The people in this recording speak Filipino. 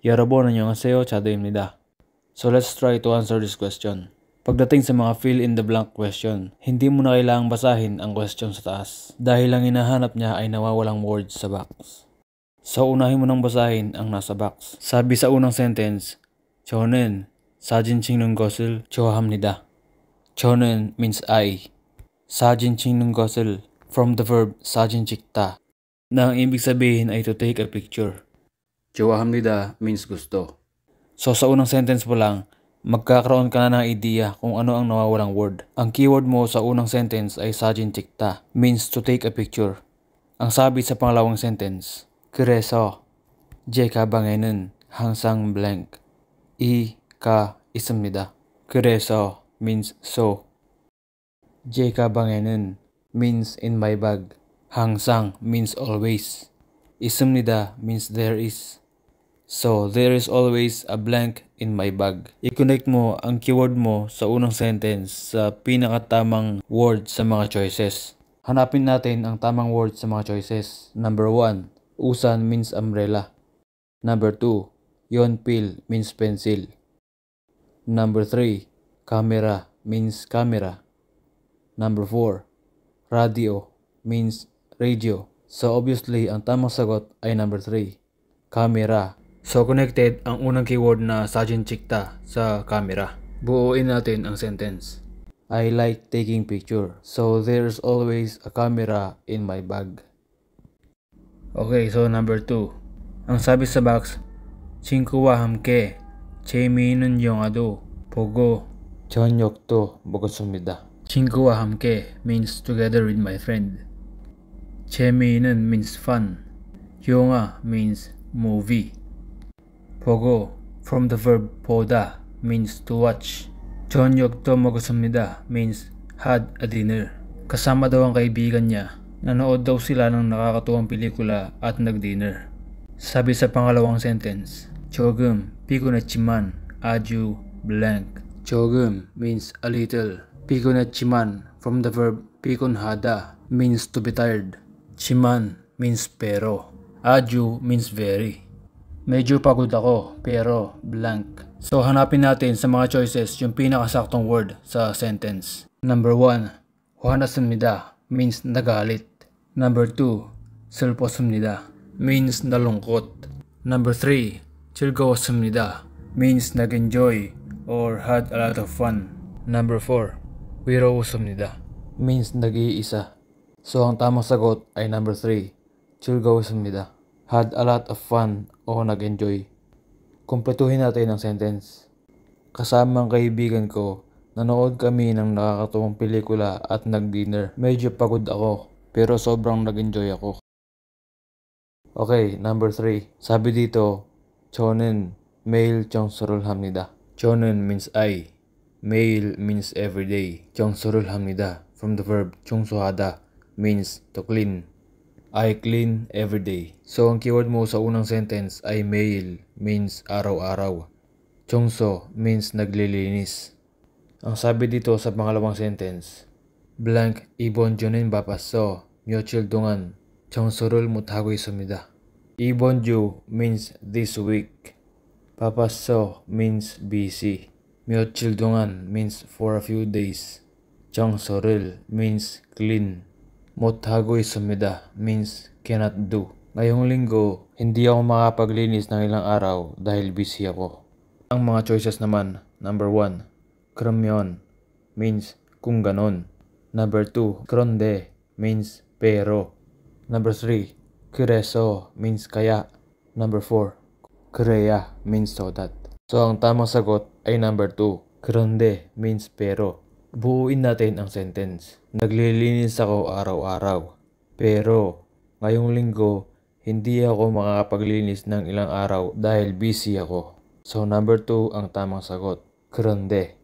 여러분 안녕하세요. 자두입니다. So let's try to answer this question. Pagdating sa mga fill in the blank question, hindi mo na kailangang basahin ang question sa taas dahil ang hinahanap niya ay nawawalang words sa box. So unahin mo nang basahin ang nasa box. Sabi sa unang sentence, 저는 사진 찍는 것을 좋아합니다. 저는 means I. 사진 찍는 것을 from the verb 사진 찍다 na ang ibig sabihin ay to take a picture. 좋아합니다 means gusto. So sa unang sentence po lang, magkakaroon ka na ng idea kung ano ang nawawalang word. Ang keyword mo sa unang sentence ay 사진 찍다 means to take a picture. Ang sabi sa pangalawang sentence, 그래서 제 가방에는 항상 blank 이가 있습니다. 그래서 means so. 제 가방에는 means in my bag. 항상 means always. 있습니다 means there is. So, there is always a blank in my bag. I-connect mo ang keyword mo sa unang sentence sa pinakatamang word sa mga choices. Hanapin natin ang tamang word sa mga choices. Number 1, usan means umbrella. Number 2, yonpil means pencil. Number 3, camera means camera. Number 4, radio means radio. So, obviously, ang tamang sagot ay number 3, camera. So connected ang unang keyword na 사진 찍다 sa camera. Buuin natin ang sentence. I like taking picture, so there's always a camera in my bag. Okay, so number 2. Ang sabi sa box, 친구와 함께 재미있는 영화도 보고 저녁도 먹었습니다. 친구와 함께 means together with my friend. 재미있는 means fun. 영화 means movie. 보고 from the verb 보다 means to watch. 저녁도 먹었습니다 means had a dinner. Kasama daw ang kaibigan niya. Nanood daw sila ng nakakatuwang pelikula at nag-dinner. Sabi sa pangalawang sentence, 조금 피곤했지만 아주 blank. 조금 means a little. 피곤했지만 from the verb 피곤하다 means to be tired. 지만 means pero. 아주 means very. Medyo pagod ako, pero blank. So hanapin natin sa mga choices yung pinakasaktong word sa sentence. Number 1, 화났습니다 means nagalit. Number 2, 슬펐습니다 means nalungkot. Number 3, 즐거웠습니다 means nag-enjoy or had a lot of fun. Number 4, 외로웠습니다 means nag-iisa. So ang tamang sagot ay number 3, 즐거웠습니다. Had a lot of fun o nag-enjoy. Kumpletuhin natin ang sentence. Kasama ang kaibigan ko, nanood kami ng nakakatuwang pelikula at nag-dinner. Medyo pagod ako, pero sobrang nag-enjoy ako. Okay, number 3. Sabi dito, 저는 매일 청소를 합니다. 저는 means I. 매일 means everyday. 청소를 합니다 from the verb 청소하다 means to clean. I clean every day. So ang keyword mo sa unang sentence ay 매일 means araw-araw. 청소 means naglilinis. Ang sabi dito sa pangalawang sentence, blank 이번 주는 바빴어. 며칠 동안 청소를 못하고 있습니다. 이번 주 means this week. 바빴어 means busy. 며칠 동안 means for a few days. 청소를 means clean. 못하고 있습니다 means cannot do. Ngayong linggo, hindi ako makapaglinis ng ilang araw dahil busy ako. Ang mga choices naman, number 1, 그러면 means kung ganon. Number 2, 그런데 means pero. Number 3, 그래서 means kaya. Number 4, 그래야 means so that. So ang tamang sagot ay number 2, 그런데 means pero. Buuin natin ang sentence. Naglilinis ako araw-araw. Pero ngayong linggo, hindi ako makakapaglinis ng ilang araw dahil busy ako. So number 2 ang tamang sagot. 그런데